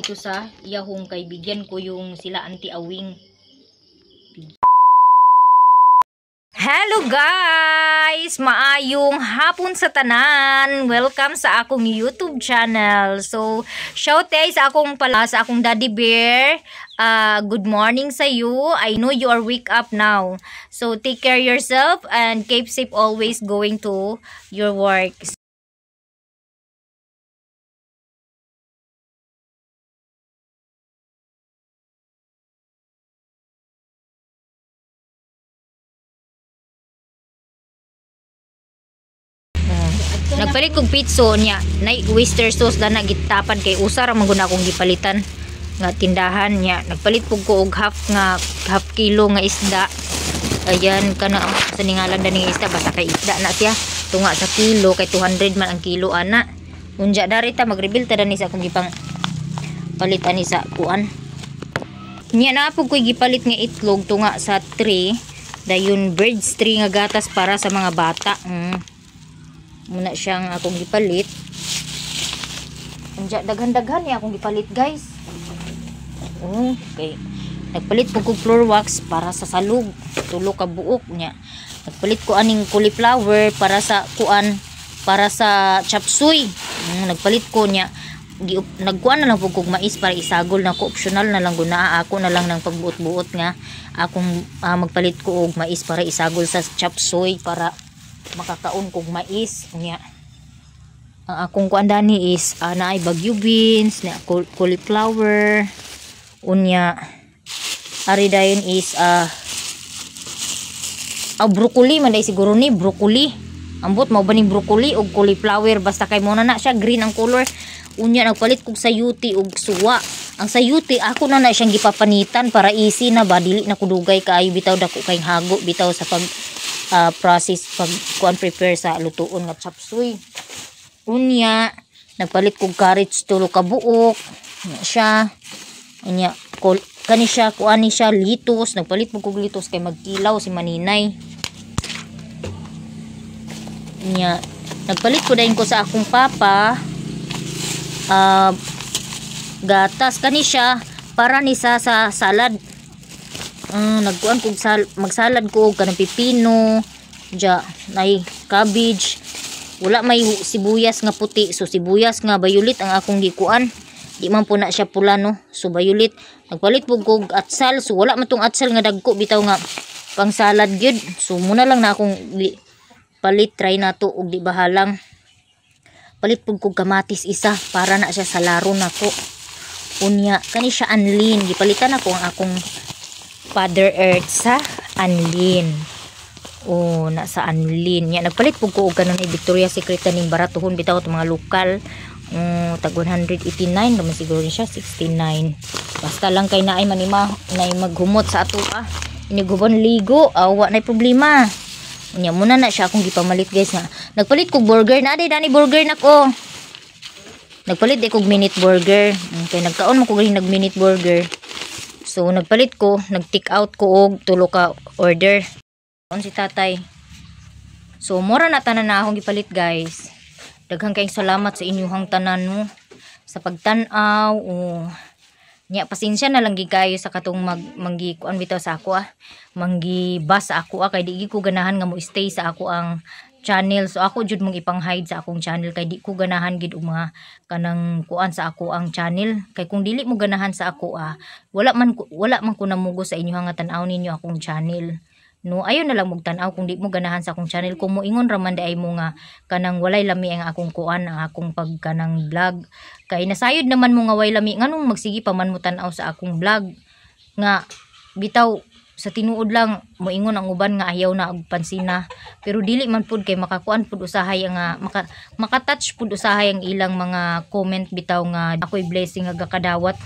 dito sa iyahong kaibigan ko yung sila Auntie Awing. Hello guys! Maayong hapon sa tanan. Welcome sa akong YouTube channel. So, shout sa akong Daddy Bear. Good morning sa you. I know you are wake up now. So, take care yourself and keep safe always going to your work. Nagpalit kong pizza niya. Nay oyster sauce na nagitapan kay usar ang maguna akong gipalitan nga tindahan niya. Nagpalit pug ko og half kilo nga isda. Ayan kana sa ningalan dani nga isda basta kay isda na siya. Tunga sa kilo kay 200 man ang kilo ana. Unja darita mag-reveal ta dani sa akong gipang palit ani sa kuan. Nya na pug koy gipalit nga itlog tunga sa 3 dayon birds 3 nga gatas para sa mga bata. Muna siyang akong gipalit. Anja daghan-daghan niya akong gipalit guys. Okay. Nagpalit ko floor wax para sa salug. Tulo ka buok niya. Nagpalit ko aning cauliflower para sa kuan, para sa chop suey. Nagpalit ko niya. Nagkuan na lang po kog mais para isagol na ko. Optional na lang guna. Ako na lang ng pagbuot-buot nga. Akong magpalit ko og mais para isagol sa chop suey para makakaon kog mais niya. Ang akong kuan dani is naay bagyo beans, na cauliflower, unya ari dayon is broccoli man day siguro ni broccoli. Ambot mao ba ning broccoli og cauliflower basta kay mo na siya green ang color. Unya nagpalit kog sayuti og suwa. Ang sayuti ako na siyang gipapanitan para easy na ba dili na kudugay kaayo bitaw dako kay hago bitaw sa pag process pag kuan prepare sa lutuon nga chop suey. Unya nagpalit kog carrots tulo ka buok siya. Unya kani siya kuan ni siya litos, nagpalit kog litos kay magkilaw si maninay. Unya nagpalit ko dayon ko sa akong papa gatas kani siya para ni sa salad. Nagkuan kog magsalad ko og kanang pipino, nay cabbage. Wala may sibuyas nga puti, so sibuyas nga violet ang akong gikuan. Di man po na siya pula no, so violet. Nagpalit pug kog atsal, so wala man tong atsal nga dagko bitaw nga pang salad gyud. So muna lang na akong palit, try na to og di bahalang. Palit pug kog kamatis isa para na siya sa laro nako. Unya kani siya anlin, gipalitan ako ang akong Father Earth sa anlin. Nasa anlin. Nya nagpalit pug ko og kanon ni Victoria's Secret ning baratuhon bitaw to mga lokal. Tag 189 naman siguro siya 69. Basta lang kay naay manima nay maghumot sa ato inigubon ligo, wa nay problema. Nya muna na siya akong gipamalit guys nga. Nagpalit kog burger na dani burger nako. Nagpalit kog minute burger. Kay nagkaon mo ko galing nag minute burger. So nagpalit ko, nag-take out ko og tulo ka order. Si tatay. So mura na tanan na akong gipalit guys. Daghang kayong salamat sa inyong tanan mo sa pagtan-aw. Nya pasensya na lang gid kayo sa katong manggi kuan bitaw sa ako manggi bas sa ako kay di ko ganahan nga mo stay sa ako ang channel. So ako jud mong ipang-hide sa akong channel kay di ko ganahan gid og mga kanang kuan sa ako ang channel. Kay kung dili mo ganahan sa ako wala man ko namugo sa inyo nga tan-aw ninyo akong channel. No, ayon na lang mog tan-aw kung di mo ganahan sa akong channel. Kung moingon ra man ay mo nga kanang walay lami ang akong kuan, ang akong pagkanang vlog. Kay nasayod naman mo nga way lami nganong magsigi pa man mo tan-aw sa akong vlog. Nga bitaw sa tinuod lang moingon ang uban nga ayaw na og pansina. Pero dili man pud kay makakuan pud usahay nga makatouch pud usahay ang ilang mga comment bitaw nga ako'y blessing nga gakadawat.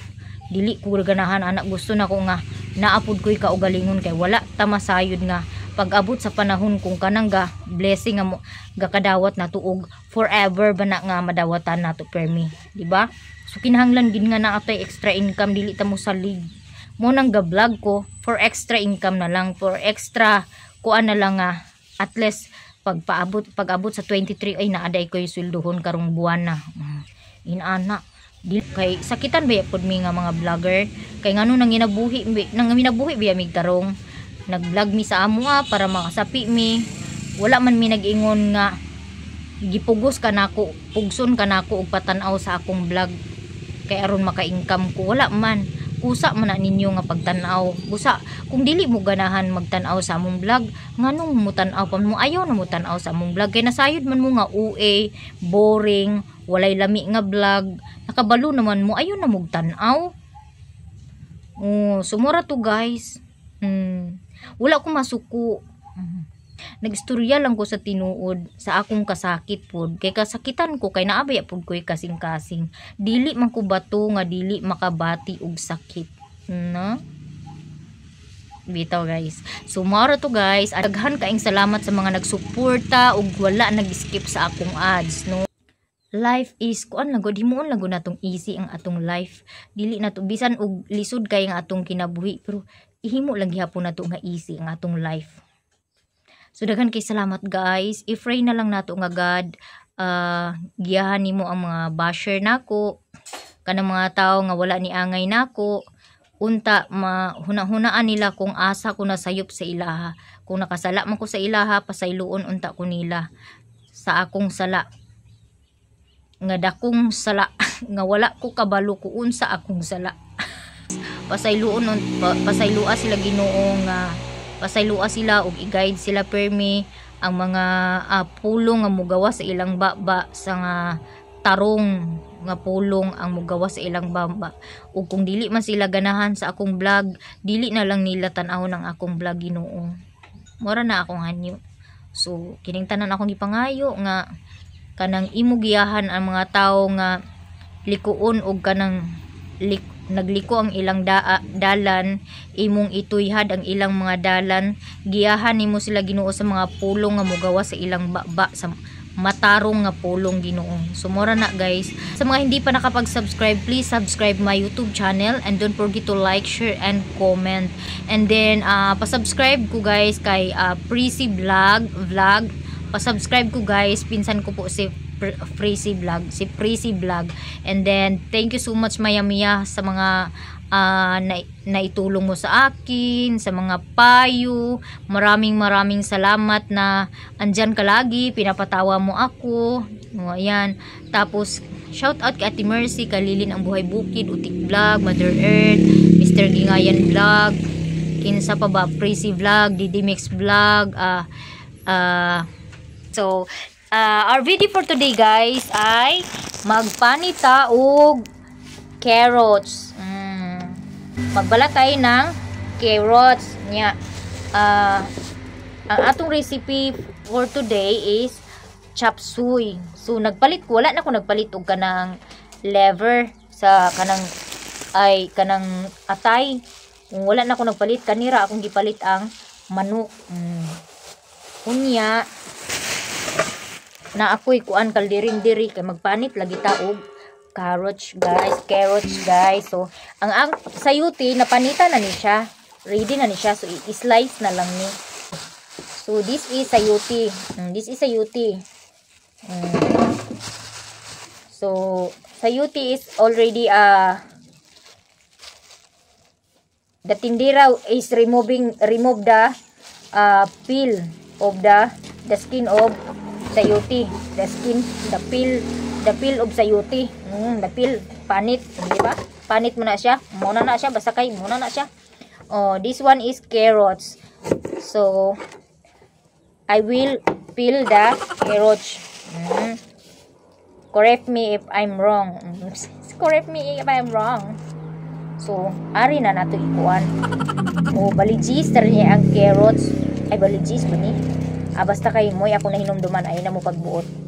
Dili ko ganahan anak, gusto na ko nga naapod ko'y kaugalingon kay wala ta masayod nga pag-abot sa panahon kung kanang blessing nga mo gakadawat na tuog forever ba na nga madawatan nato permi, di ba? So kinahanglan gid nga naatoy extra income, dili ta mo salig mo nang ga-vlog ko for extra income na lang, for extra kuan na lang nga at least pag-abot sa 23 ay naaday ko yung sweldohon karong buwan na. Inana Di kay sakitan ba pud mi nga mga vlogger kay ngano nang minabuhi biya mig tarong nag-vlog mi sa amo para makasapi mi wala man mi nag-ingon nga gipugos ka nako pugson ka nako og patan-aw sa akong vlog kay aron maka-income ko wala man kusa man na ninyo nga pagtan-aw busa kung dili mo ganahan magtan-aw sa among vlog nganong mo tan-aw pa mo ayaw na mo tan-aw sa among vlog kay nasayod man mo nga UA boring walay lami nga vlog nakabalo naman mo ayaw na mo tan-aw sumura to guys wala ko masuko nagistorya lang ko sa tinuod sa akong kasakit pod kay kasakitan ko kay naabaya pod ko'y kasing-kasing dili man ko bato nga dili makabati og sakit na bitaw guys so mara to guys daghan kaayong salamat sa mga nagsuporta ug wala nag-skip sa akong ads no life is kuan lang gud himuon lang gud natong easy ang atong life dili na to bisan og lisod kay ang atong kinabuhi pero ihimo lang gihapon nato nga easy ang atong life. So daghan kay salamat guys. I-pray na lang nato nga God giyahan nimo ang mga basher nako kanang mga tawo nga wala ni angay nako unta mahuna-hunaan nila kung asa ko nasayop sa ilaha. Kung nakasala man ko sa ilaha pasayloon unta ko nila sa akong sala. Nga dakong sala nga wala ko kabalo ko unsa akong sala. Pasaylua sila Ginoo nga pasaylua sila ug i-guide sila permi ang mga pulong nga mugawa sa ilang baba sa nga tarong nga pulong ang mugawa sa ilang baba ug kung dili man sila ganahan sa akong vlog dili na lang nila tan-aw ng akong vlog Ginoo mura na akong hanyo so kining tanan akong gipangayo nga kanang imo giyahan ang mga tawo nga likuon og kanang nagliko ang ilang dalan imong ituyhad ang ilang mga dalan giyahan nimo sila Ginoo sa mga pulong nga mogawa sa ilang baba sa matarong nga pulong Ginoo so mura na guys sa mga hindi pa nakapag-subscribe please subscribe my YouTube channel and don't forget to like share and comment and then pa-subscribe ko guys kay Prissy Vlog pa-subscribe ko guys pinsan ko po si Prissy Vlog and then thank you so much Maya Mia sa mga naitulong mo sa akin sa mga payo maraming salamat na andyan ka lagi pinapatawa mo ako ayan tapos shout out kay Ate Mercy Kalilin ang Buhay Bukid Utik Vlog Mother Earth Mr. Gingayan Vlog kinsa pa ba Prissy Vlog Didi Mix Vlog so our video for today guys ay magpanita og carrots magbalat tayo ng carrots nya ang atong recipe for today is chop suey so wala na ko nagpalit og kanang lever sa kanang atay wala na ko nagpalit kanira akong gipalit ang manok unya na ako'y kuan kaldiring diri kay magpanit lagi ta og carrots guys so ang sayuti napanita na ni siya ready na ni siya so i-slice na lang ni so this is sayuti so sayuti is already the tindera is remove the peel of the skin of sayuti the peel of sayuti the peel panit di ba panit mo na siya muna na siya basta kay muna na siya this one is carrots so I will peel the carrots correct me if I'm wrong so ari na nato ikuan baligis tar niya ang carrots ay baligis ba ni basta kay moy ako na hinumduman ay na mo pagbuot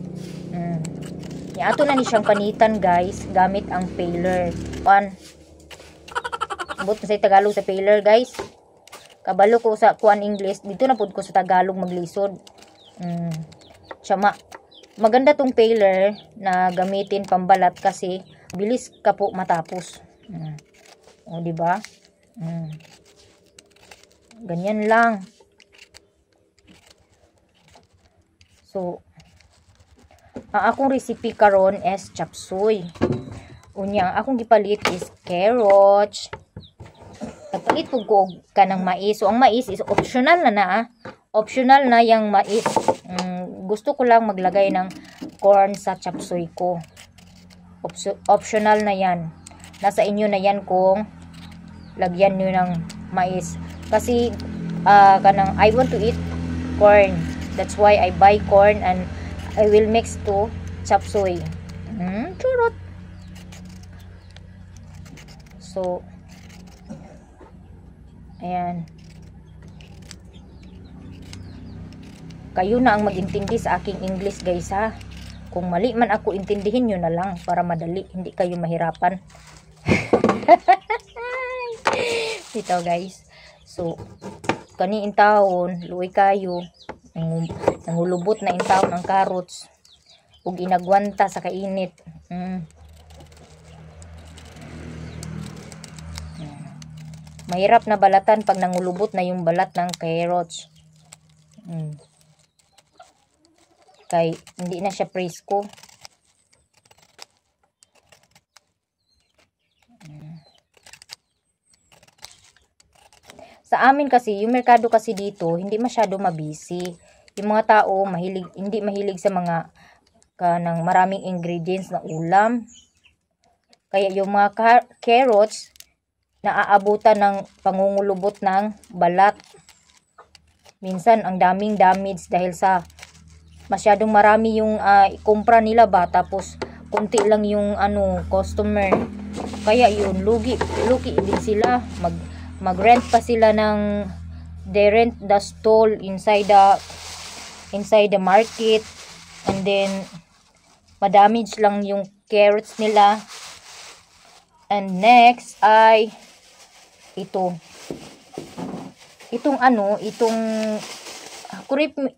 ato na ni siyang panitan guys gamit ang paler but sa Tagalog sa paler guys kabalo ko sa kuan English dito na pud ko sa Tagalog maglisod maganda tong paler na gamitin pambalat kasi bilis ka po matapos di ba ganyan lang so ang akong recipe karon is chop suey Unya, akong gipalit is carrots. Nagpalit po ko kanang mais. So, ang mais is optional na. Optional na yung mais. Gusto ko lang maglagay ng corn sa chop suey ko. Optional na yan. Nasa inyo na yan kung lagyan nyo ng mais. Kasi, kanang I want to eat corn. That's why I buy corn and I will mix to chop suey. Churot. So, ayan. Kayo na ang mag-intindi sa aking English, guys, ha. Kung mali man ako, intindihin nyo na lang para madali. Hindi kayo mahirapan. Ito, guys. So, kaniin taon, luoy kayo. Nangulubot na intawon ang carrots. Ug inagwanta sa kainit. Mahirap na balatan pag nangulubot na yung balat ng carrots. Kay hindi na siya presko. Sa amin kasi, yung merkado kasi dito, hindi masyado mabisi. Yung mga tao, hindi mahilig sa mga kanang maraming ingredients na ulam. Kaya yung mga carrots, naaabutan ng pangungulubot ng balat. Minsan, ang daming damage dahil sa masyadong marami yung ikumpra nila ba, tapos kunti lang yung customer. Kaya yun, lugi din sila. Mag-rent pa sila ng, they rent the stall inside the market, and then madamage lang yung carrots nila. And next ay itong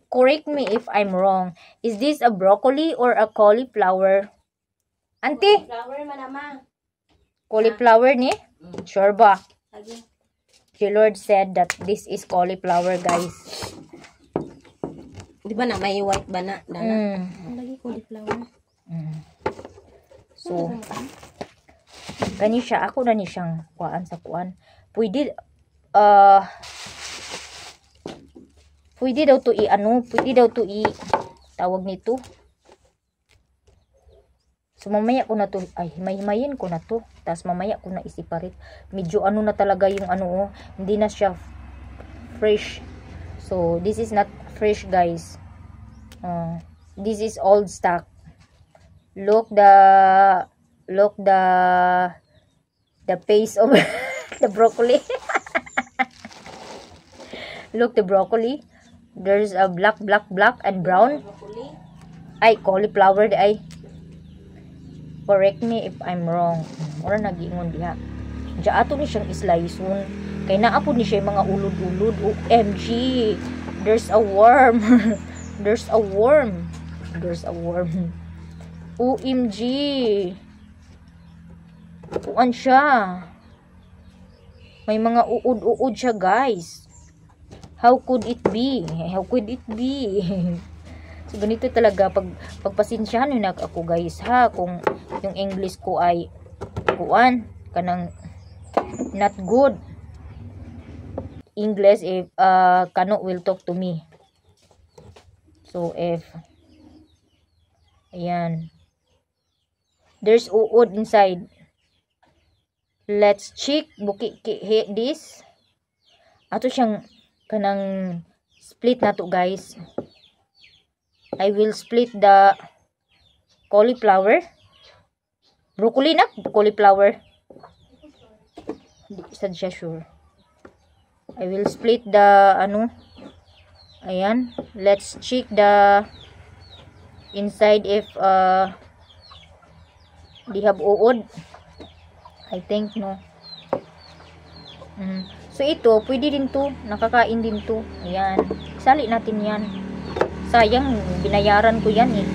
correct me if I'm wrong. Is this a broccoli or a cauliflower? Auntie? Flower manama. Cauliflower ni? Sure ba? Lagi. The Lord said that this is cauliflower, guys. Di ba na may white ba na? Lagi cauliflower. So, kani siya, ako na ni siyang kuan sa kuan. Pwede daw to tawag nito. So, mamaya ko na to, himayin ko na to. Tapos, mamaya ko na isiparit. Medyo na talaga yung hindi na siya fresh. So, this is not fresh, guys. This is old stock. Look the face of the broccoli. Look the broccoli. There's a black and brown. Ay, cauliflower ay. Correct me if I'm wrong. Ora nagiingon diha. Diya ato ni siyang islayson. Kay naapod ni siya mga ulod-ulod. OMG. There's a worm. There's a worm. OMG. Kuan siya. May mga uod-uod siya, guys. How could it be? So, ganito talaga. Pagpasensyahan nyo na ako, guys, ha. Kung yung English ko ay kuan, kanang not good. English if Kano will talk to me. So, if ayan. There's uod inside. Let's check. This. Ato siyang kanang split na to, guys. I will split the cauliflower. Broccoli na? Cauliflower. Hindi sad siya sure. I will split the ayan. Let's check the inside if they have uod. I think no. So ito, pwede din to. Nakakain din to. Ayan. Sali natin yan. Sayang, binayaran ko yan eh.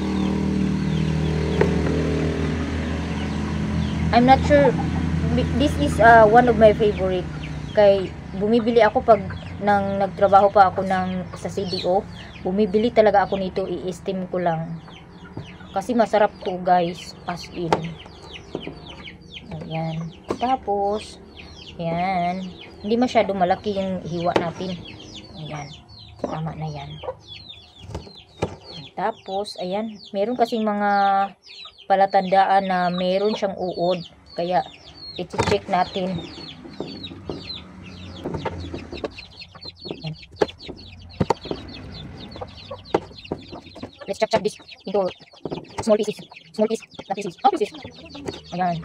I'm not sure. This is one of my favorite. Kay bumibili ako pag nagtrabaho pa ako sa CDO. Bumibili talaga ako nito. I-steam ko lang. Kasi masarap to, guys. As in. So, ito. Pwede din to. Nakakain din to. Ayan. Sali natin yan. Sayang, binayaran ko yan eh. I'm not sure. This is one of my favorite. Kay bumibili ako pag nagtrabaho pa ako sa CDO. Bumibili talaga ako nito. I-steam ko lang. Kasi masarap to, guys. As in. Yan. Tapos, yan. Hindi masyado malaki yung hiwa natin. Ayan. Tama na yan. Tapos, ayan. Meron kasing mga palatandaan na meron siyang uod. Kaya, iti-check natin. Ayan. Let's chop this into small pieces. Small pieces. Not pieces. Oh, pieces. Ayan.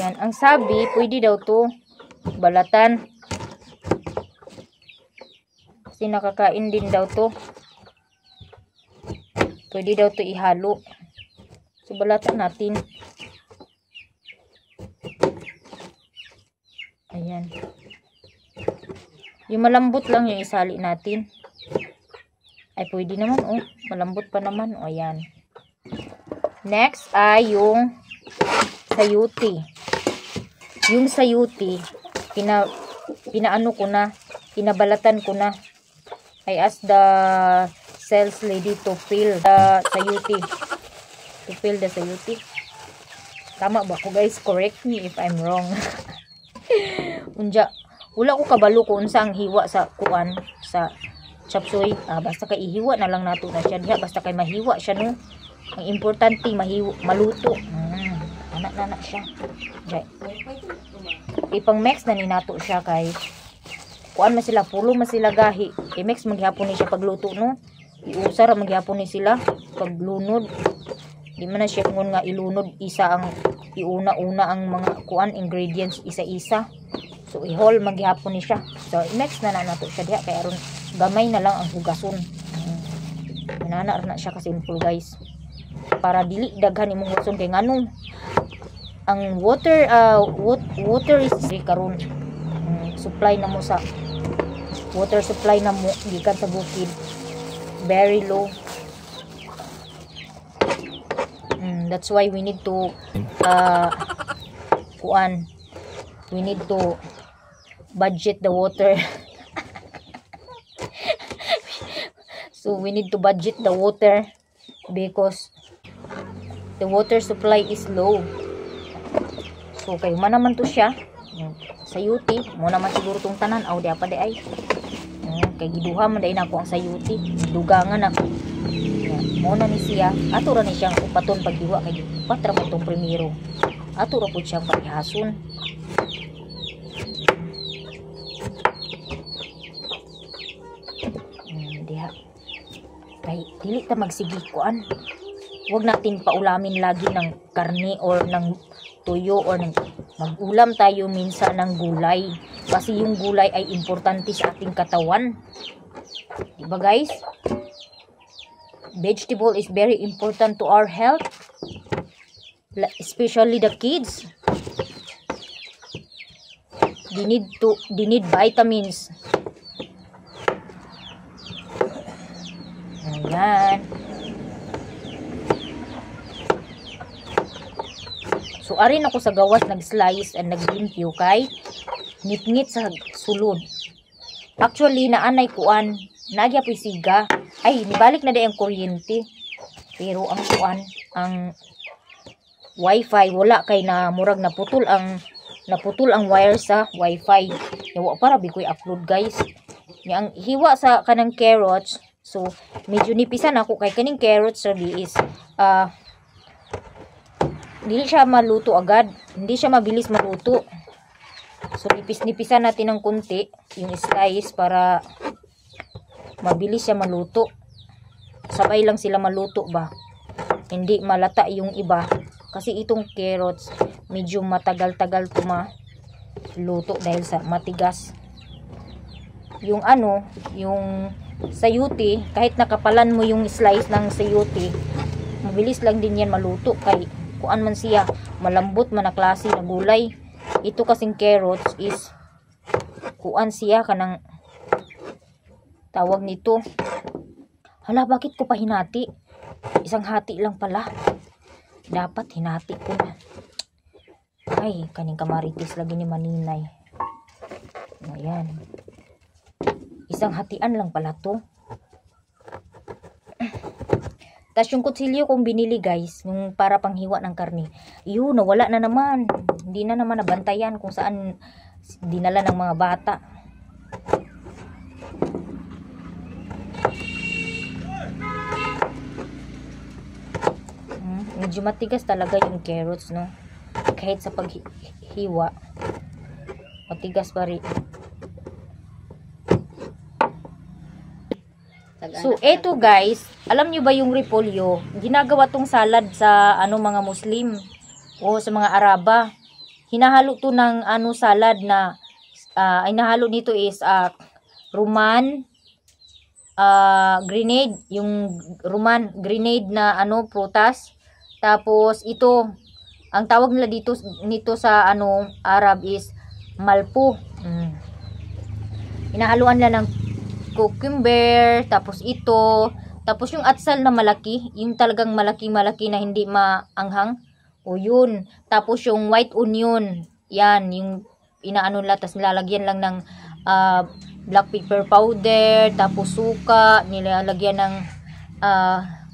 Yan, ang sabi, pwede daw to balatan. Kasi nakakain din daw to. Pwede daw to ihalo. So, balatan natin. Ayan. Yung malambot lang yung isali natin. Ay, pwede naman, oh. Malambot pa naman, oh. Ayan. Next ay yung sayuti. Yung sayuti, pinaano ko na, pinabalatan ko na. I asked the sales lady to fill the sayuti. To fill the sayuti. Tama ba ko, guys? Correct me if I'm wrong. Unja, wala ko kabalo kung saan hiwa sa kuan, sa chapsoy. Basta kay ihiwa na lang nato na siya diha. Basta kay mahiwa siya, no. Ang importante, maluto. Anak na siya. Okay. Ipang-mix na ni nato siya kay kuan man sila, pulo man sila gahi. I-mix maghapon ni siya pagluto, no. Iusara maghapon ni sila paglunod. Di man na siya ngon nga ilunod isa ang iuna-una ang mga kuan ingredients isa-isa. So i-haul maghapon ni siya. So i-mix na nato siya diha kay aron gamay na lang ang hugason. Manana na siya ka simple, guys. Para dili daghan imong hugason kay nganong ang water is karon supply na mo sa water supply na mo gikan sa bukid very low. That's why we need to we need to budget the water. So we need to budget the water because the water supply is low. So kayo man naman to siya sayuti mo naman siguro tong tanan aw di apa di ay kay giduha man dai nako ang sayuti dugangan ako mo na ni siya ato ra ni siyang upaton paghiwa kay upat ra man tong primero ato ra pud siyang paghason. Diha kay dili ta magsigi kuan, wag natin paulamin lagi ng karne or ng tuyo or mag-ulam tayo minsan ng gulay kasi yung gulay ay importante sa ating katawan, diba guys? Vegetable is very important to our health, especially the kids. They need vitamins. Ayan. So, arin ako sa gawas, nag-slice and nag-limpyo kay ngit-ngit sa sulod. Actually, naanay kuan, nagya po siga. Ay, nibalik na din ang kuryente. Pero ang kuan, ang wifi, wala kay na murag naputol ang wire sa wifi. Yawa para bikoy upload, guys. Ang hiwa sa kanang carrots, so medyo nipisan ako kay kaning carrots sabi is hindi siya maluto agad, hindi siya mabilis maluto. So nipis-nipisan natin ng kunti yung slice para mabilis siya maluto. Sabay lang sila maluto ba, hindi malata yung iba kasi itong carrots medyo matagal-tagal luto dahil sa matigas. Yung yung sayuti, kahit nakapalan mo yung slice ng sayuti, mabilis lang din yan maluto kay kuan man siya, malambot man na klase na gulay. Ito kasing carrots is kuan siya kanang tawag nito. Hala, bakit ko pa hinati? Isang hati lang pala. Dapat hinati ko na. Ay, kaning kamaritis lagi ni Maninay. Ayan. Isang hatian lang pala to. Tapos yung kutsilyo kong binili guys, yung para panghiwa ng karne, yun, nawala na naman. Hindi na naman nabantayan kung saan dinala ng mga bata. Medyo matigas talaga yung carrots, no? Kahit sa paghiwa, matigas pa rin. So, eto guys, alam nyo ba yung repolyo? Ginagawa tong salad sa mga Muslim o sa mga Araba. Hinahalo to ng salad na inahalo nito is Roman grenade, yung Roman grenade na prutas. Tapos ito, ang tawag nila nito sa Arab is malpo. Inahaluan nila ng cucumber, tapos ito, tapos yung atsal na malaki, yung talagang malaki na hindi maanghang. O yun. Tapos yung white onion, yan, yung inaano nila, tapos nilalagyan lang ng black pepper powder, tapos suka, nilalagyan ng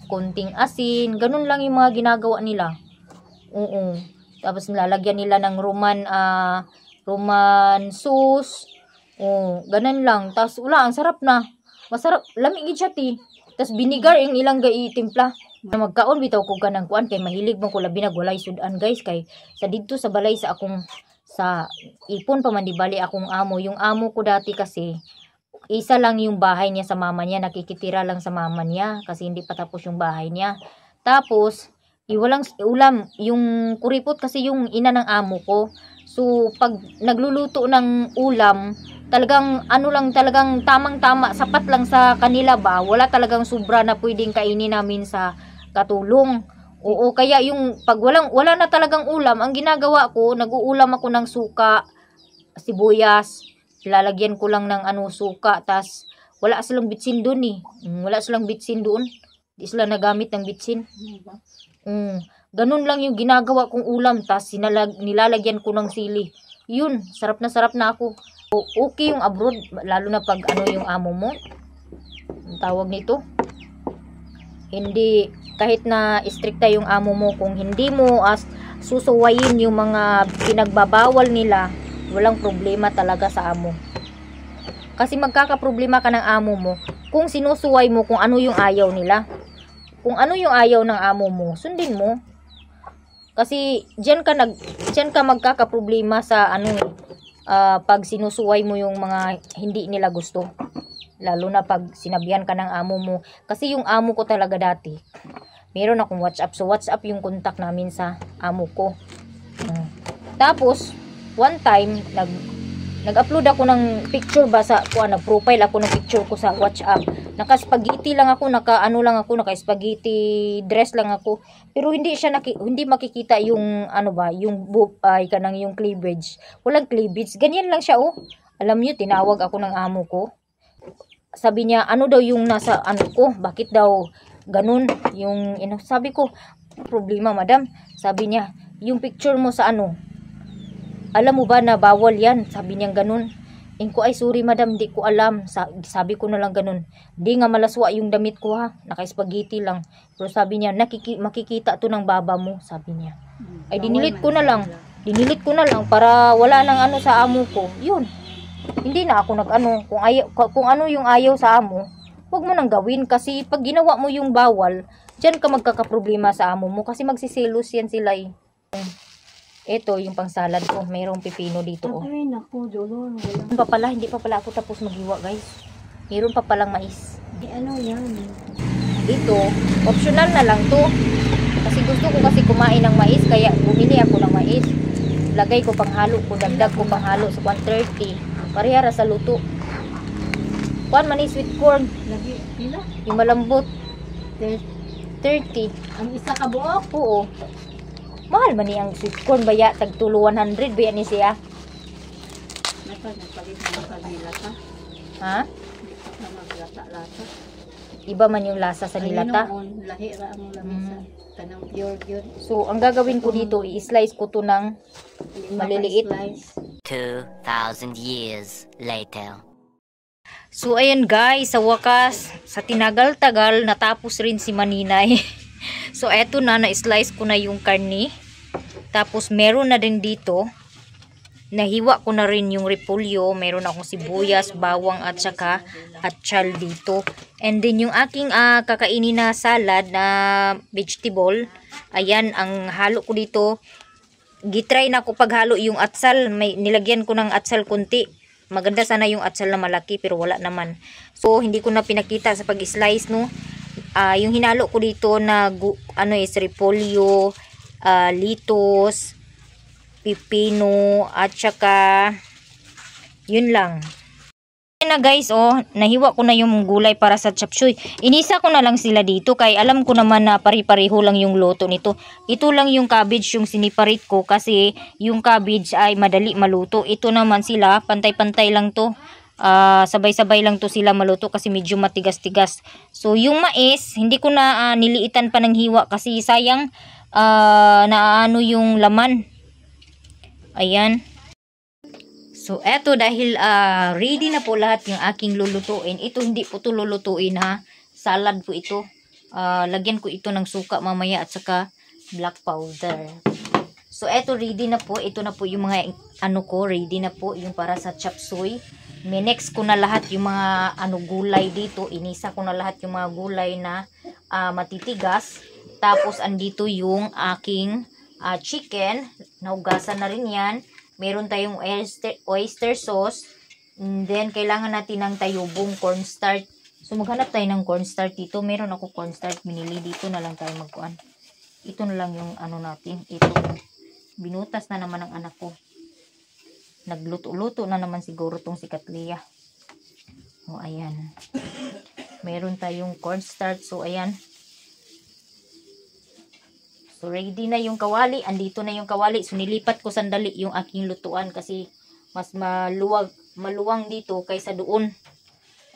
konting asin, ganun lang yung mga ginagawa nila. Oo. Tapos nilalagyan nila ng Roman sauce. Oh, ganun lang. Tapos ang sarap na. Masarap, lamig siya ti. Tapos vinegar yung ilang timpla. Magkaon bitaw ko kanang kuan kay mahilig man ko labi nagwalay sudan guys kay sa didto sa balay sa akong sa ipon pa man di bali akong amo. Yung amo ko dati kasi isa lang yung bahay niya sa mama niya, nakikitira lang sa mama niya kasi hindi pa tapos yung bahay niya. Tapos walang ulam, yung kuripot kasi yung ina ng amo ko. So pag nagluluto ng ulam, talagang lang, talagang tamang-tama, sapat lang sa kanila ba. Wala talagang sobra na pwedeng kainin namin sa katulong. Oo, kaya yung pag wala na talagang ulam, ang ginagawa ko, nag-uulam ako ng suka, sibuyas, lalagyan ko lang ng suka, tas wala silang bitsin doon eh. Wala silang bitsin doon. Di sila nagamit ng bitsin. Ganun lang yung ginagawa kong ulam, tas nilalagyan ko ng sili. Yun, sarap na ako. Okay yung abroad, lalo na pag yung amo mo. Ang tawag nito. Hindi, kahit na istrikta yung amo mo, kung hindi mo susuwayin yung mga pinagbabawal nila, walang problema talaga sa amo. Kasi magkakaproblema ka ng amo mo kung sinusuway mo kung ano yung ayaw nila. Kung ano yung ayaw ng amo mo, sundin mo. Kasi diyan ka magkakaproblema sa pag sinusuway mo yung mga hindi nila gusto. Lalo na pag sinabihan ka ng amo mo. Kasi yung amo ko talaga dati, meron akong WhatsApp. So WhatsApp yung contact namin sa amo ko. Tapos one time nag-upload ako ng picture ba sa nag-profile ako ng picture ko sa WhatsApp. Naka-spaghetti lang ako, naka-spaghetti dress lang ako. Pero hindi makikita yung yung cleavage. Walang cleavage. Ganyan lang siya Alam niyo, tinawag ako ng amo ko. Sabi niya, ano daw yung nasa ko? Bakit daw ganun? Yung sabi ko, problema madam. Sabi niya, yung picture mo sa alam mo ba na bawal yan? Sabi niya ganun. Ko ay sorry madam, di ko alam. Sabi ko na lang ganun. Di nga malaswa yung damit ko ha. Naka-spaghetti lang. Pero sabi niya, makikita to ng baba mo. Sabi niya. Ay dinilit ko na lang. Dinilit ko na lang para wala nang sa amo ko. Yun. Hindi na ako kung ano yung ayaw sa amo, huwag mo nang gawin. Kasi pag ginawa mo yung bawal, dyan ka magkakaproblema sa amo mo. Kasi magsiselos yan sila eh. Ito yung pangsalad ko. Mayroong pipino dito Ay, naku, dolor. Hindi pa pala ako tapos maghiwa guys. Mayroon pa palang mais. Ano yan? Ito, optional na lang to. Kasi gusto ko kasi kumain ng mais, kaya bumili ako ng mais. Lagay ko panghalo ko, dagdag ko panghalo sa 130. Parehara sa luto. Kuan man sweet corn. Lagi, pila? Yung malambot. 30. Ang isa ka buok? Oo. Mahal man niyang sweet corn baya tag tulo 100 baya ni siya. Nagpalit mo sa dilata. Ha? Maglata-lata. Iba man yung lasa sa nilata. Lahi ra ang lamisa. Tanang pure. So, ang gagawin ko dito, i-slice ko to ng maliliit. 2,000 years later. So ayan guys, sa wakas, sa tinagal-tagal natapos rin si Maninay. So eto na, na-slice ko na yung karne. Tapos meron na din dito, nahiwa ko na rin yung repolyo, meron akong sibuyas, bawang at saka atchal dito. And then yung aking kakainin na salad na vegetable, ayan ang halo ko dito. Gitry na ako paghalo yung atsal, may nilagyan ko ng atsal kunti. Maganda sana yung atsal na malaki pero wala naman. So hindi ko na pinakita sa pag-slice no. Yung hinalo ko dito na ano is repolyo, litos, pipino at saka yun lang. Na guys, nahiwa ko na yung gulay para sa chapsuy. Inisa ko na lang sila dito kay alam ko naman na pari-pareho lang yung luto nito. Ito lang yung cabbage yung siniparit ko kasi yung cabbage ay madali maluto. Ito naman sila, pantay-pantay lang to. Sabay-sabay lang to sila maluto kasi medyo matigas-tigas. So yung mais, hindi ko na niliitan pa ng hiwa kasi sayang naano yung laman. Ayan. So, eto dahil ready na po lahat yung aking lulutuin. Ito hindi po ito lulutuin ha. Salad po ito. Lagyan ko ito ng suka mamaya at saka black powder. So, eto ready na po. Ito na po yung mga ano ko. Ready na po yung para sa chop suey. Minex ko na lahat yung mga gulay dito. Inisa ko na lahat yung mga gulay na matitigas. Tapos, andito yung aking chicken. Naugasan na rin yan. Meron tayong oyster sauce. And then, kailangan natin ng tayubong cornstarch. So, maghanap tayo ng cornstarch dito. Meron ako cornstarch binili. Dito na lang tayo magkuhan. Ito na lang yung natin. Ito. Binutas na naman ang anak ko. Nagluto-luto na naman siguro tong si Katlia. O, ayan. Meron tayong cornstarch. So, ayan. So, ready na yung kawali. Andito na yung kawali. So, nilipat ko sandali yung aking lutuan kasi mas maluwang dito kaysa doon.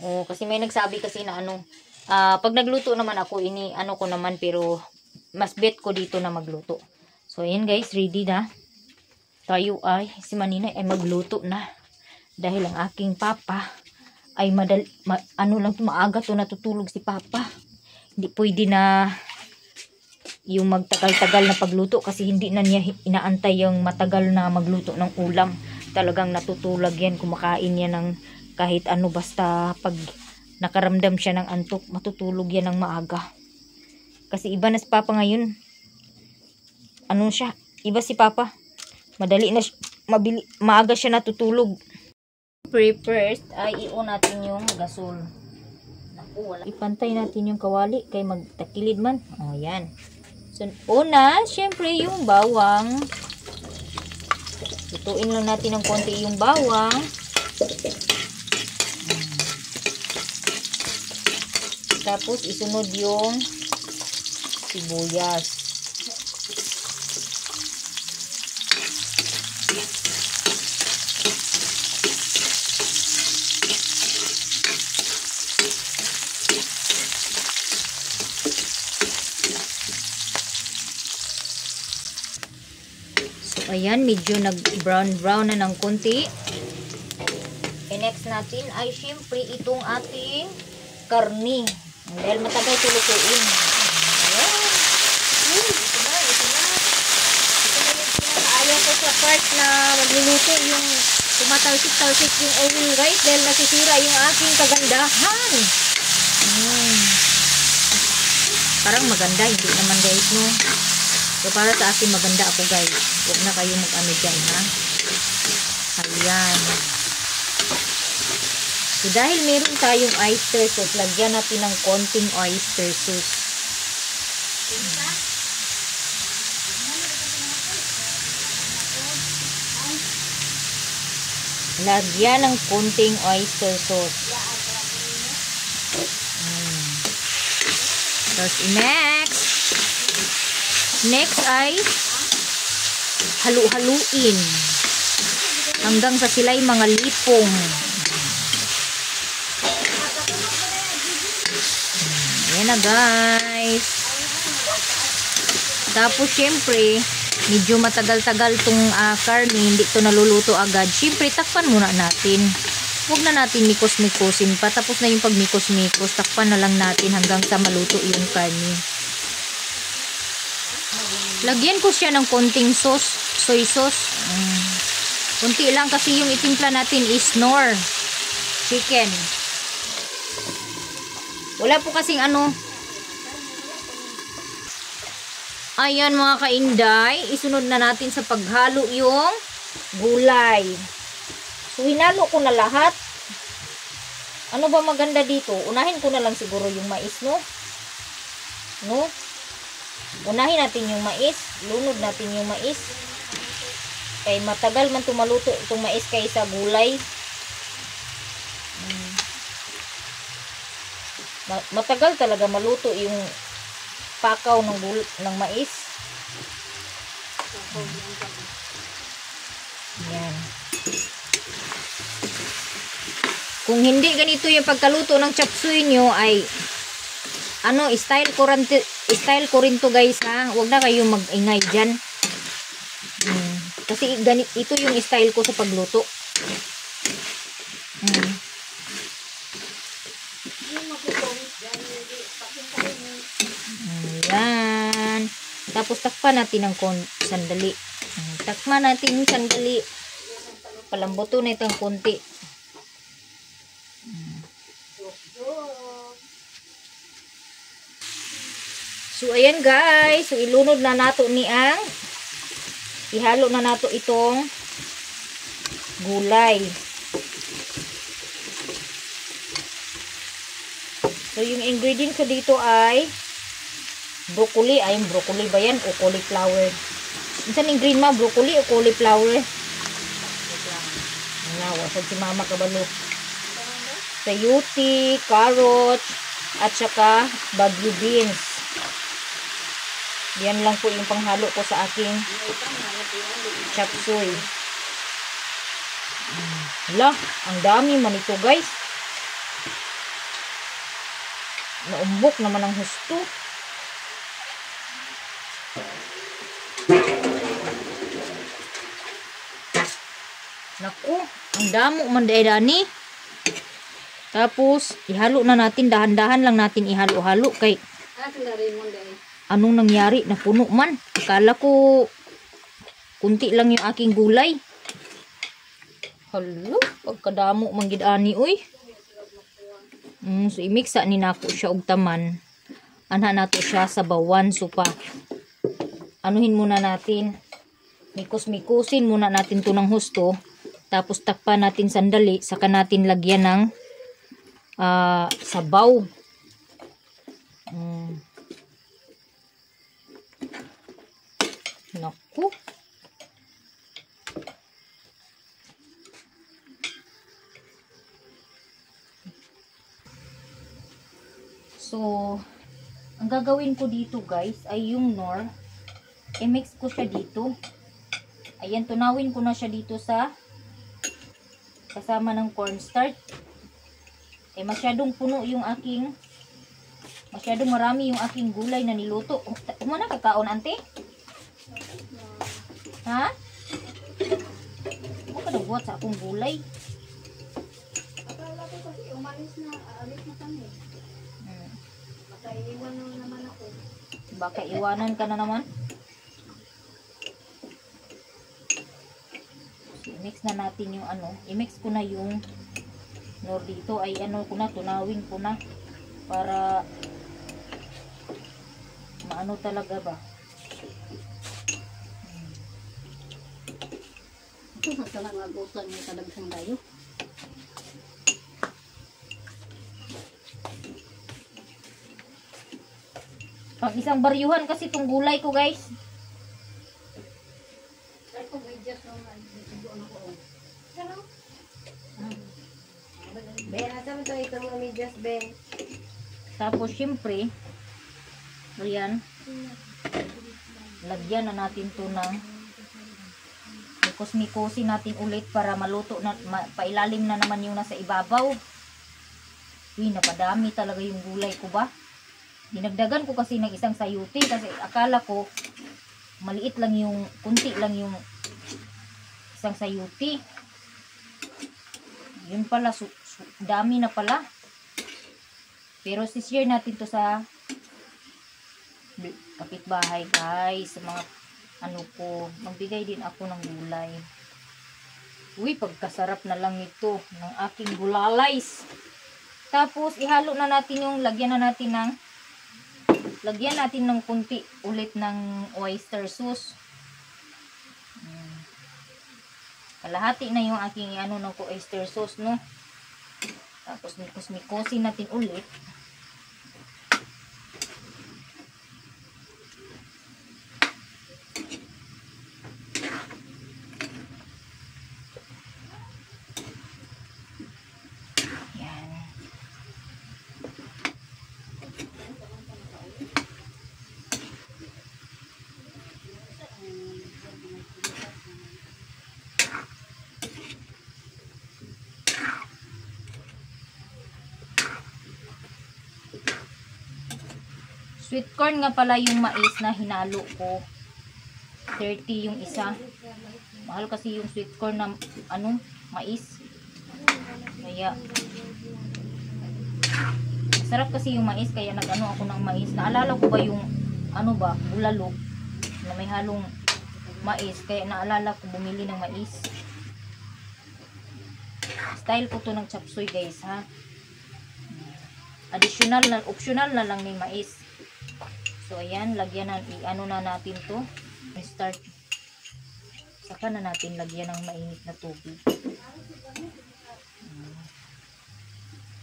Kasi may nagsabi kasi na pag nagluto naman ako, ko naman pero mas bet ko dito na magluto. So, ayan guys, ready na. Tayo si Maninay ay magluto na. Dahil ang aking papa ay maaga to natutulog si papa. Hindi pwede na yung magtagal-tagal na pagluto kasi hindi na niya inaantay yung matagal na magluto ng ulam. Talagang natutulog yan, kumakain yan ng kahit basta pag nakaramdam siya ng antok, matutulog yan ng maaga. Kasi iba na si Papa ngayon. Iba si Papa. Madali na maaga siya natutulog. First ay i-on natin yung gasol. Ipantay natin yung kawali kay magtakilid man. Yan. So, una, syempre yung bawang. Lutuin lang natin ng konti yung bawang. Tapos, isunod yung sibuyas. Ayan, medyo nag-brown na ng konti. Next natin ay syempre itong ating karni. Dahil matagal ito lutuin. Ayan. Ito na. Ito na yung pinakaayaw ko sa part na magluluto yung tumatalsik-talsik yung oil guys. Dahil nasisira yung aking kagandahan. Parang maganda, hindi naman guys, no? So, para sa akin, maganda ako guys. Huwag na kayo mag-ano dyan, ha? Ayan. So, dahil meron tayong oyster sauce, lagyan natin ng konting oyster sauce. Lagyan ng konting oyster sauce. Tapos, next ay halu-haluin hanggang sa sila'y mga lipong. Ayan na guys. Tapos syempre medyo matagal-tagal tong karne, hindi to naluluto agad. Syempre takpan muna natin Huwag na natin mikos-mikosin pa. Tapos na yung pagmikos-mikos. Takpan na lang natin hanggang sa maluto yung karne. Lagyan ko siya ng konting sauce. Soy sauce. Kunti lang kasi yung itimpla natin is Knorr chicken. Wala po kasing ano. Ayan mga kainday. Isunod na natin sa paghalo yung gulay. So, hinalo ko na lahat. Ano ba maganda dito? Unahin ko na lang siguro yung mais, no? No? Unahin natin yung mais. Lunod natin yung mais. Kaya matagal man tumaluto itong mais kaysa gulay. Matagal talaga maluto yung pakaw ng mais. Yan. Kung hindi ganito yung pagkaluto ng chop suey nyo ay ano, style ko rin to guys ha. Huwag na kayong mag-ingay dyan. Kasi ito yung style ko sa pagluto. Ayan. Tapos takpan natin ng sandali. Takpan natin yung sandali. Palambuto na itong konti. So, ayan guys. So, ilunod na nato ihalo na nato itong gulay. So, yung ingredients ko dito ay broccoli. Ay, broccoli ba yan? O cauliflower? Minsan yung green ma, broccoli o cauliflower? Wasag si mama kabalo. Sayuti, carrot, at saka bagyo beans. Yan lang po yung panghalo ko sa aking chop suey. Hala, ang dami man ito guys. Naumbok naman ang husto. Naku, ang damo man dani. Tapos, ihalo na natin. Dahan-dahan lang natin ihalo-halo. Kay, anong nangyari? Napuno man. Akala ko, kunti lang yung aking gulay. Halo, pagkadamo man gidani, uy. So, imiksa ni nako siya og taman. Anha nato siya sa bawan. So, anuhin muna natin. Mikos-mikusin muna natin to ng husto. Tapos, takpan natin sandali. Saka natin lagyan ng sabaw. Naku. So, ang gagawin ko dito guys ay yung Knorr. I-mix ko siya dito. Ayan, tunawin ko na siya dito sa kasama ng cornstarch. Eh, masyadong puno yung aking, masyadong marami yung aking gulay na niluto. Umana kakaon, ante? Ha? Ako ka nagbuhat sa akong gulay. Akala ko kasi umalis na, alis na kami. Baka iiwan na naman ako. Baka iwanan ka na naman. I-mix na natin yung ano. I-mix ko na yung Knorr dito. Ay ano ko na, tunawin ko na. Para maano talaga ba. Ito lang agutan mo kadagsang tayo. Pang isang baryuhan kasi itong gulay ko guys. Ben, asa mo ito mga medyas, Ben? Tapos syempre, ayan, lagyan na natin to ng mikos-mikosin natin ulit para maluto na, pailalim na naman yung nasa ibabaw. Uy, napadami talaga yung gulay ko ba? Dinagdagan ko kasi ng isang sayuti kasi akala ko maliit lang yung, kunti lang yung isang sayuti. Yun pala, dami na pala. Pero share natin to sa kapitbahay guys. Sa mga ano ko, magbigay din ako ng gulay. Uy, pagkasarap na lang ito ng aking gulalays. Tapos ihalo na natin yung lagyan natin ng kunti ulit ng oyster sauce. Kalahati na yung aking ano ng oyster sauce, no. Tapos mikosin natin ulit. Sweet corn nga pala yung mais na hinalo ko. 30 yung isa. Mahal kasi yung sweet corn na ano, mais. Kaya sarap kasi yung mais, kaya nag-ano ako ng mais. Naalala ko ba yung ano ba, bulalo na may halong mais, kaya naalala ko bumili ng mais. Style ko to ng chop suey guys, ha. Additional na, optional na lang ni mais. So ayan, lagyan na, i-ano na natin to. Start. Saka na natin lagyan ng mainit na tubig.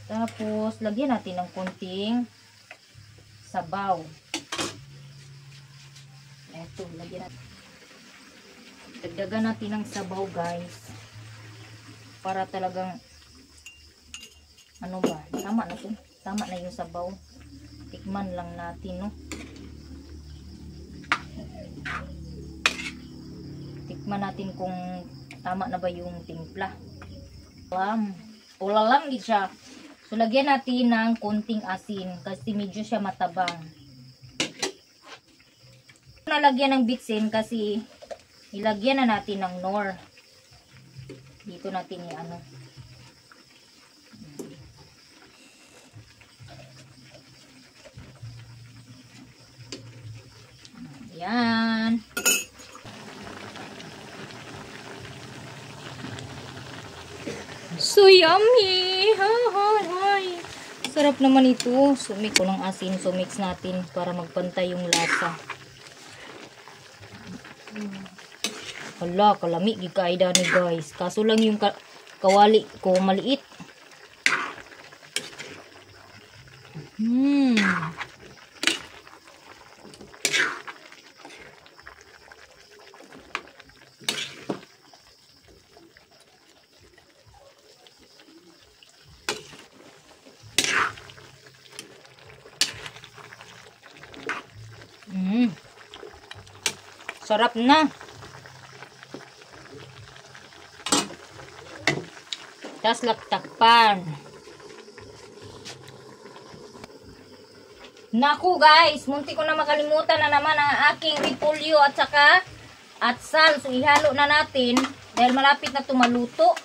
Tapos lagyan natin ng konting sabaw. Eto, lagyan natin. Dagdagan natin ng sabaw guys. Para talagang ano ba? Tama na to. Tama na yung sabaw. Tikman lang natin, no. Tikman natin kung tama na ba yung timpla. Ulalam din siya. So lagyan natin ng konting asin kasi medyo siya matabang. Nalagyan ng bitsin kasi ilagyan na natin ng nor. Dito natin i-ano. Yan. So yummy! Hi! Sarap naman ito. Sumik ko ng asin. So mix natin para magpantay yung lasa. Hala, kalami gikaida ni guys. Kaso lang yung kawali ko maliit. Sarap na. Tas takpan. Naku guys, munti ko na makalimutan na naman ang aking repolyo at saka atsal. So ihalo na natin dahil malapit na tumaluto.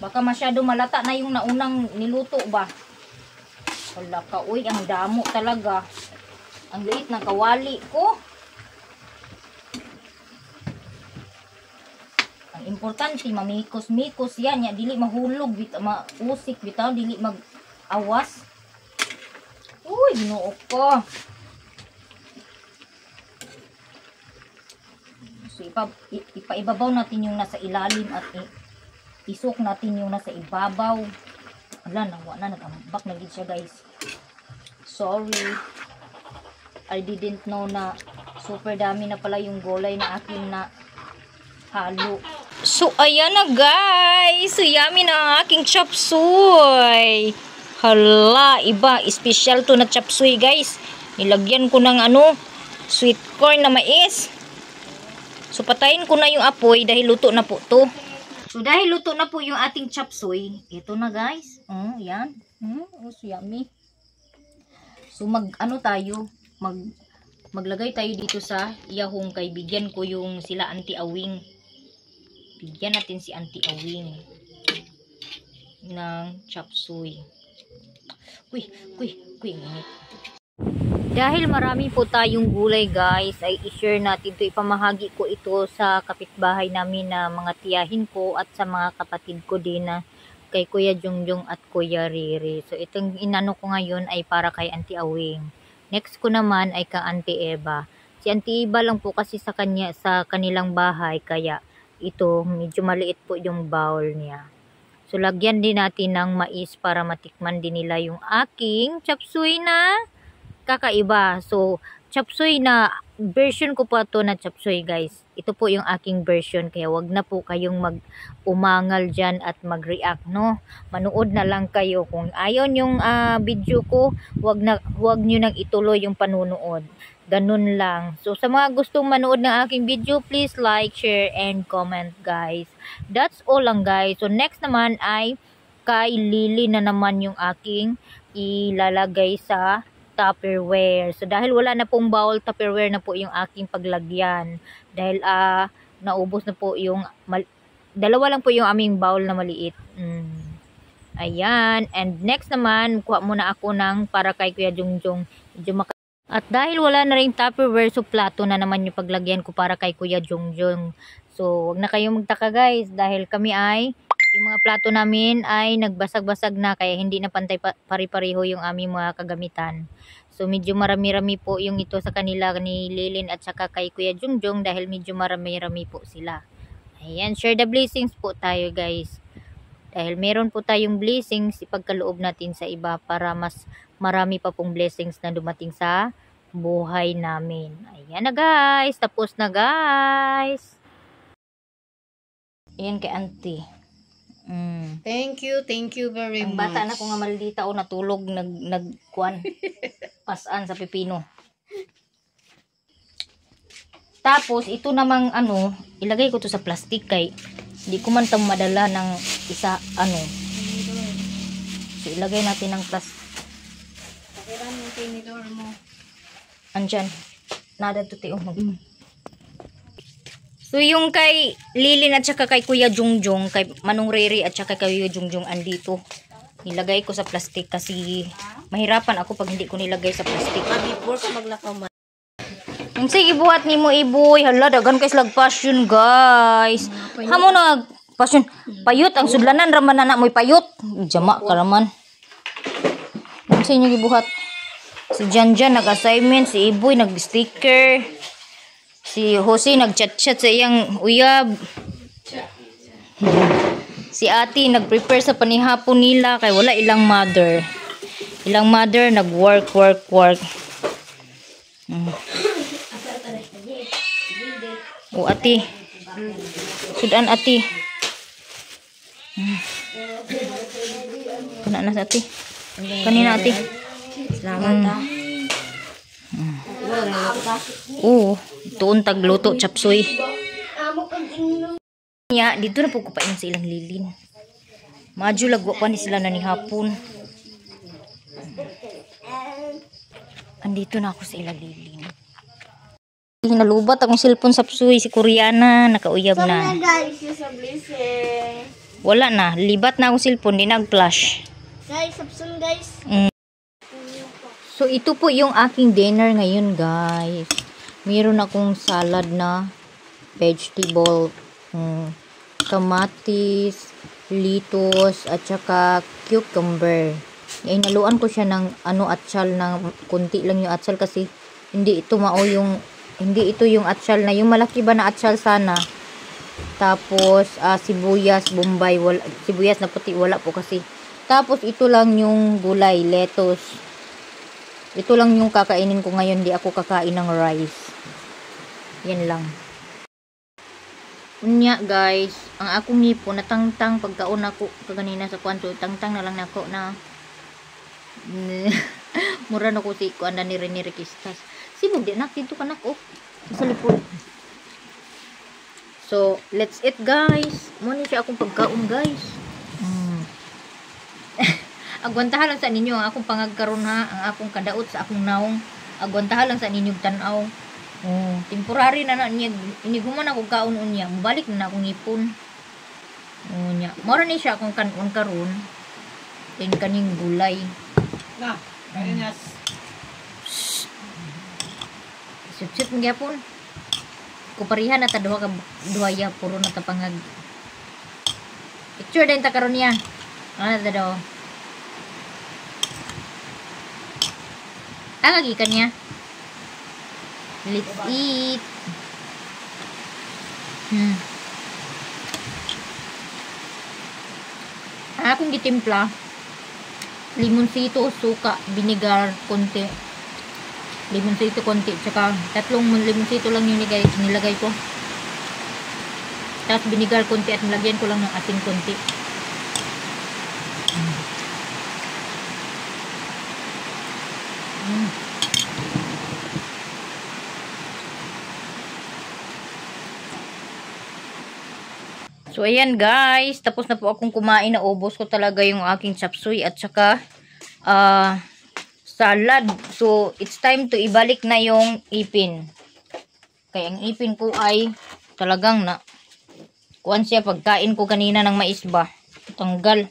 Baka masyado malata na yung naunang niluto ba. Wala ka, uy, ang damo talaga. Ang liit ng kawali ko. Ang importante, mamikos-mikos yan. Ya, dili mahulog, mausik, bitaw, dili mag-awas. Uy, ginoo ko. So, ipaibabaw natin yung nasa ilalim at isok natin yung nasa ibabaw. Wala, nawa na, nag-ambak na gid siya guys. Sorry. I didn't know na super dami na pala yung gulay na akin na halo. So, ayan na guys. So, yummy na ang aking chop suey. Hala, iba. Special to na chop suey guys. Nilagyan ko ng ano, sweet corn na mais. So, patayin ko na yung apoy dahil luto na po to. So, dahil luto na po yung ating chop suey, ito na guys. Yan. So, yummy. So, maglagay tayo dito sa iyahong kay bigyan ko yung sila Auntie Awing. Bigyan natin si Auntie Awing. ng chop suey. Uy, init. Dahil marami po tayong gulay guys, ay i-share natin ito. Ipamahagi ko ito sa kapitbahay namin na mga tiyahin ko at sa mga kapatid ko din na kay Kuya Jungjung at Kuya Riri. So itong inano ko ngayon ay para kay Auntie Awing. Next ko naman ay ka Auntie Eva. Si Auntie Eva lang po kasi sa kanilang bahay, kaya ito medyo maliit po yung bowl niya. So lagyan din natin ng mais para matikman din nila yung aking chop suey na kakaiba. So chop suey na version ko po ito na chop suey guys. Ito po yung aking version, kaya wag na po kayong umangal dyan at mag-react, no? Manood na lang kayo. Kung ayaw yung video ko, wag nyo nang ituloy yung panunood. Ganun lang. So sa mga gustong manood ng aking video, please like, share, and comment guys. That's all lang guys. So next naman ay kay Lily na naman yung aking ilalagay sa Tupperware. So dahil wala na pong bowl, Tupperware na po yung aking paglagyan. Dahil naubos na po yung dalawa lang po yung aming bowl na maliit. Ayan. And next naman, kuha muna ako ng para kay Kuya Jungjung. At dahil wala na rin Tupperware, so plato na naman yung paglagyan ko para kay Kuya Jungjung. So wag na kayong magtaka guys, dahil kami ay yung mga plato namin ay nagbasag-basag na, kaya hindi na pantay pari-pareho yung aming mga kagamitan. So medyo marami-rami po yung ito sa kanila ni Lilin at saka kay Kuya Jungjung, dahil medyo marami-rami po sila. Ayan, share the blessings po tayo guys. Dahil meron po tayong blessings, ipagkaloob natin sa iba para mas marami pa pong blessings na dumating sa buhay namin. Ayan na guys, tapos na guys. Ayan kay Auntie. Thank you very Ang much. bata na ko nga maldita o natulog nagkuan pasan sa pipino. Tapos ito namang ilagay ko to sa plastic kay hindi ko man tang madala ng isa So ilagay natin ng plastic. Pakiran yung tinidor mo. Andyan. Nada to tiyo. So yung kay Lilin at saka kay Kuya Jungjung, kay Manong Riri at saka kay Kuya Jungjung andito. Nilagay ko sa plastic kasi mahirapan ako pag hindi ko nilagay sa plastic. Before ka maglakaw man. Yung sige buhat ni mo iboy. Hala, dagan kay slag passion guys. Hamo na passion. Payot ang sudlanan raman na mo'y payot. Jama ka raman. Yung sa inyo gibuhat. Si Janjan nag-assignment, si Iboy nag-sticker. Si Jose nag-chat-chat sa iyang uyab. Si Ate nag-prepare sa panihapon nila kay wala ilang mother. Ilang mother nag-work. O Ate. Sudan Ate. Kana na sa Ate. Kanina Ate. Salamat Oo, tuon tagluto chapsoy. Ya, dito na po ko pain sa ilang Lilin. Madyo lagwa pa ni sila na ni hapon. Andito na ako sa ilang Lilin. Nalubat akong cellphone sa psuy si Koreana, nakauyab na. guys, yung sa blessing. Wala na, libat na akong cellphone, di nag-flash. Guys, subsun guys. So ito po yung aking dinner ngayon guys. Meron akong salad na vegetable, kamatis, lettuce at saka cucumber. Naluan ko siya ng atsal, ng kunti lang yung atsal kasi hindi ito yung atsal na yung malaki ba na atsal sana. Tapos sibuyas bombay, sibuyas na puti wala po kasi. Tapos ito lang yung gulay, lettuce. Ito lang yung kakainin ko ngayon, di ako kakain ng rice. Yan lang. Unya guys, ang akong nipo natangtang pagkaon ako kaganina sa kwanto, tangtang na lang nako na mura na ko si kuanda ni Rene Requistas. Sibog di nak dito kanak sa lipod. So, let's eat guys. Muna siya akong pagkaon guys. Agwantahan lang sa ninyo ang akong pangagkaron ha, ang akong kadaot sa akong naong. Agwantahan lang sa ninyo tanaw. Temporary na niya, iniguman ako kaon unya, mabalik na akong ipon. Unya. Mora ni siya kung kanon karon. Tin kaning gulay. Na, kaya niya. Sip-sip ng gyapon. Kuparihan na ta duha puro na ta pangag. Picture din ta karon niya. Ano ta daw? Gikan niya. Let's eat. Akong gitimpla. Limonsito, suka, vinegar, konti. Limonsito konti, tsaka 3 limonsito lang yung nilagay ko. Tapos vinegar konti at nilagyan ko lang ng asin konti. So ayan guys, tapos na po akong kumain, naubos ko talaga yung aking chapsuy at saka salad. So it's time to ibalik na yung ipin. Kaya ang ipin ko ay talagang na kuan siya pagkain ko kanina ng mais ba. Tanggal.